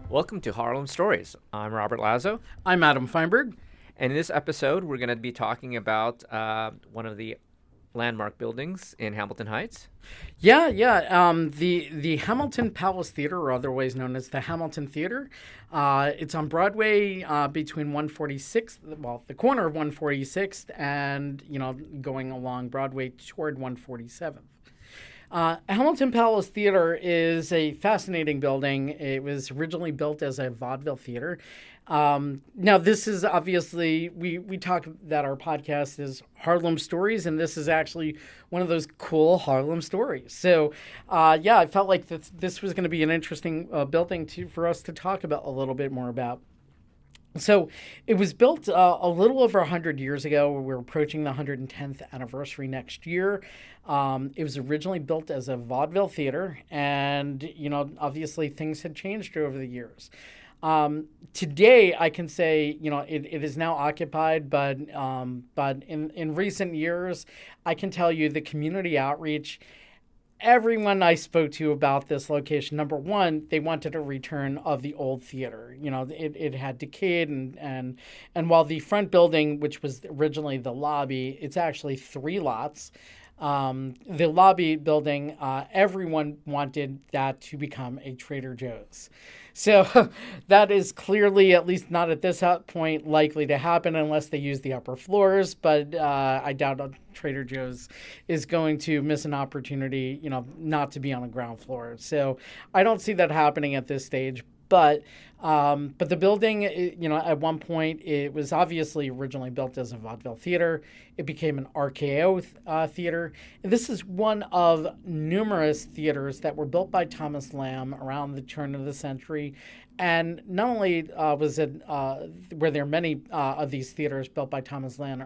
Welcome to Harlem Stories. I'm Robert Lazo, I'm Adam Feinberg. and in this episode, we're going to be talking about one of the landmark buildings in Hamilton Heights. The Hamilton Palace Theater, or otherwise known as the Hamilton Theater, it's on Broadway between 146th, well, the corner of 146th, and going along Broadway toward 147th. Hamilton Palace Theater is a fascinating building. It was originally built as a vaudeville theater. Now, this is obviously, we talk that our podcast is Harlem Stories, and this is actually one of those cool Harlem stories. So, I felt like this was going to be an interesting building for us to talk about a little bit more about. So it was built a little over 100 years ago. We're approaching the 110th anniversary next year. It was originally built as a vaudeville theater, and, obviously things had changed over the years. Today, I can say, it is now occupied, but in recent years, I can tell you the community outreach. Everyone I spoke to about this location, number one, they wanted a return of the old theater. It had decayed, and while the front building, which was originally the lobby, it's actually three lots. The lobby building, everyone wanted that to become a Trader Joe's. So that is clearly, at least not at this point, likely to happen unless they use the upper floors. But I doubt Trader Joe's is going to miss an opportunity, not to be on the ground floor. So I don't see that happening at this stage. But the building, at one point, it was obviously originally built as a vaudeville theater. It became an RKO theater. And this is one of numerous theaters that were built by Thomas Lamb around the turn of the century. And not only were there many of these theaters built by Thomas Lamb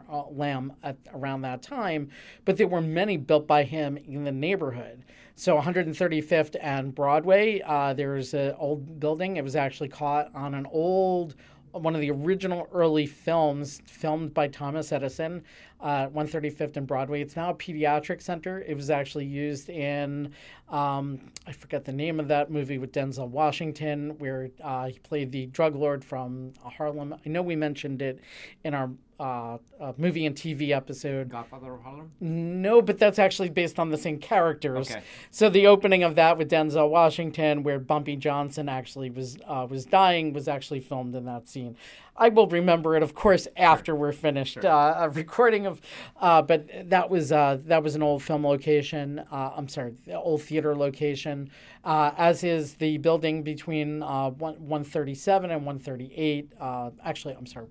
around that time, but there were many built by him in the neighborhood. So 135th and Broadway, there's an old building. It was actually caught on one of the original early films filmed by Thomas Edison, 135th and Broadway. It's now a pediatric center. It was actually used in, I forget the name of that movie with Denzel Washington, where he played the drug lord from Harlem. I know we mentioned it in our movie and TV episode. Godfather of Harlem? No, but that's actually based on the same characters. Okay. So the opening of that with Denzel Washington, where Bumpy Johnson actually was dying, was actually filmed in that scene. I will remember it, of course, after we're finished recording of. But that was an old film location. The old theater location, as is the building between 137 and 138.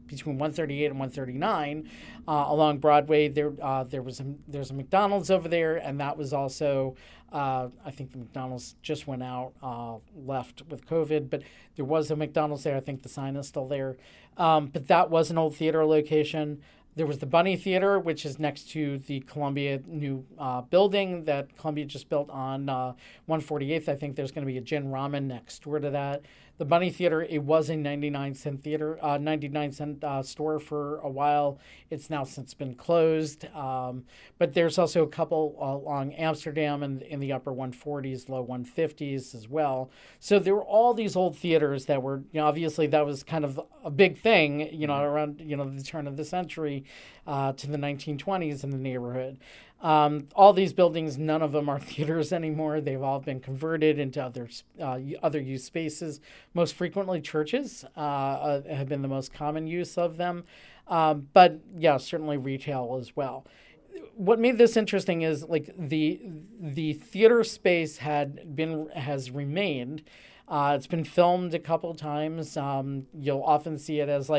Between 138 and 139 along Broadway. There's a McDonald's over there, and that was also. I think the McDonald's just went out, left with COVID, but there was a McDonald's there. I think the sign is still there. But that was an old theater location. There was the Bunny Theater, which is next to the Columbia new building that Columbia just built on 148th. I think there's going to be a Gin Ramen next door to that. The Bunny Theater, it was a 99-cent theater, 99-cent store for a while. It's now since been closed. But there's also a couple along Amsterdam and in the upper 140s, low 150s as well. So there were all these old theaters that were, obviously that was kind of a big thing, around, the turn of the century to the 1920s in the neighborhood. All these buildings, none of them are theaters anymore. They've all been converted into other use spaces. Most frequently, churches have been the most common use of them. But yeah, certainly retail as well. What made this interesting is like the theater space has remained. It's been filmed a couple times. You'll often see it as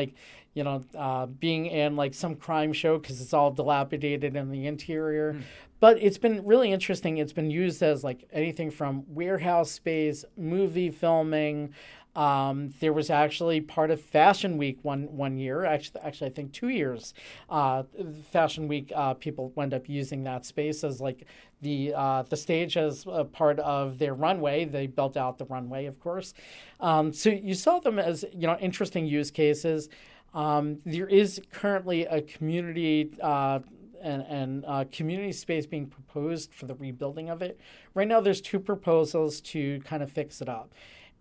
being in like some crime show because it's all dilapidated in the interior. But it's been really interesting. It's been used as like anything from warehouse space, movie filming. There was actually part of Fashion Week one year, actually I think 2 years. Fashion Week, people wound up using that space as like the stage as a part of their runway. They built out the runway, of course. So you saw them as interesting use cases. There is currently a community community space being proposed for the rebuilding of it. Right now, there's two proposals to kind of fix it up.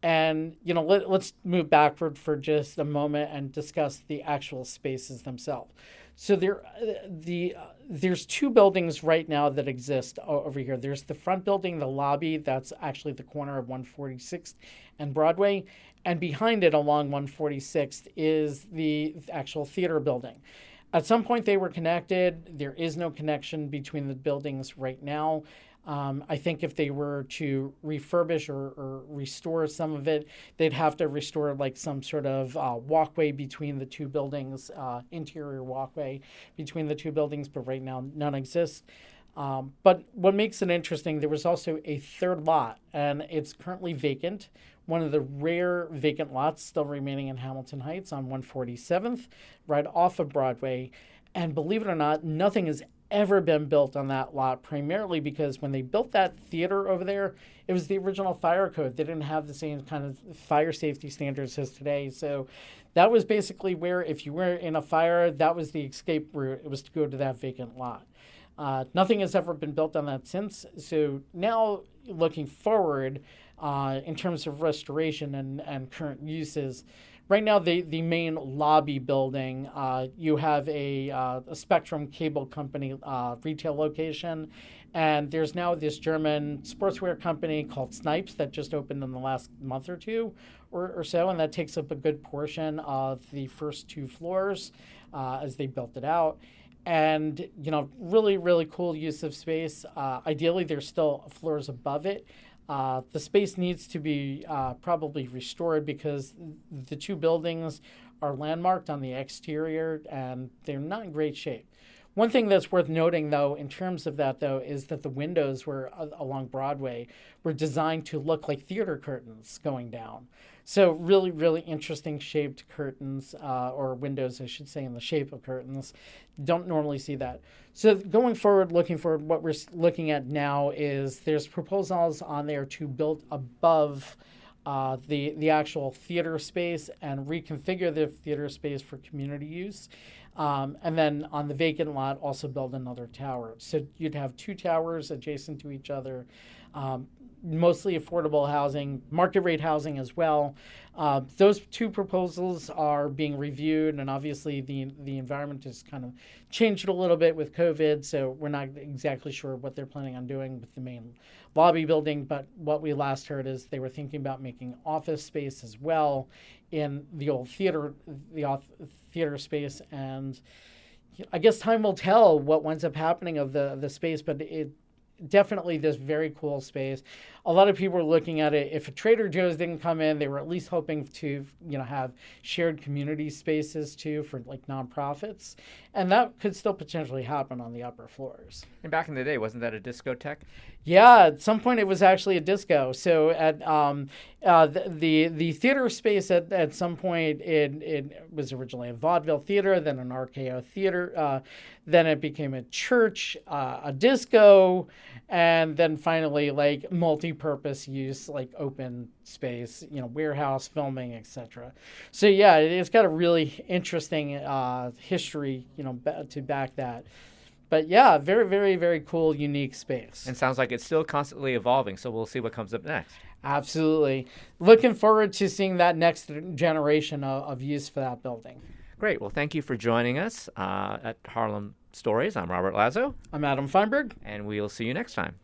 And let's move backward for just a moment and discuss the actual spaces themselves. So there's two buildings right now that exist over here. There's the front building, the lobby, that's actually the corner of 146th and Broadway, and behind it along 146th is the actual theater building. At some point they were connected. There is no connection between the buildings right now. I think if they were to refurbish or restore some of it, they'd have to restore like some sort of walkway between the two buildings, interior walkway between the two buildings, but right now none exists. But what makes it interesting, there was also a third lot, and it's currently vacant. One of the rare vacant lots still remaining in Hamilton Heights on 147th, right off of Broadway. And believe it or not, nothing has ever been built on that lot, primarily because when they built that theater over there, it was the original fire code. They didn't have the same kind of fire safety standards as today. So that was basically where, if you were in a fire, that was the escape route. It was to go to that vacant lot. Nothing has ever been built on that since. So now, looking forward, in terms of restoration and current uses, right now, the main lobby building, you have a Spectrum Cable Company retail location, and there's now this German sportswear company called Snipes that just opened in the last month or two or so, and that takes up a good portion of the first two floors as they built it out. And, really, really cool use of space. Ideally, there's still floors above it. The space needs to be probably restored because the two buildings are landmarked on the exterior and they're not in great shape. One thing that's worth noting, though, in terms of that, though, is that the windows were along Broadway were designed to look like theater curtains going down. So really, really interesting shaped curtains, or windows, I should say, in the shape of curtains. Don't normally see that. So going forward, looking forward, what we're looking at now is there's proposals on there to build above the actual theater space and reconfigure the theater space for community use. And then on the vacant lot, also build another tower. So you'd have two towers adjacent to each other, mostly affordable housing, market rate housing as well. Those two proposals are being reviewed, and obviously the environment has kind of changed a little bit with COVID, so we're not exactly sure what they're planning on doing with the main lobby building, but what we last heard is they were thinking about making office space as well in the old theater space, and I guess time will tell what winds up happening of the space, but it definitely this very cool space. A lot of people are looking at it. If a Trader Joe's didn't come in, they were at least hoping to, have shared community spaces too for like nonprofits, and that could still potentially happen on the upper floors. And back in the day, wasn't that a discotheque? Yeah, at some point it was actually a disco. So at the theater space at some point it was originally a vaudeville theater, then an RKO theater, then it became a church, a disco, and then finally like multi-purpose use, like open space, warehouse, filming, etc. So yeah, it's got a really interesting history, to back that. But yeah, very, very, very cool, unique space. And sounds like it's still constantly evolving, so we'll see what comes up next. Absolutely. Looking forward to seeing that next generation of use for that building. Great. Well, thank you for joining us at Harlem Stories. I'm Robert Lazo. I'm Adam Feinberg. And we'll see you next time.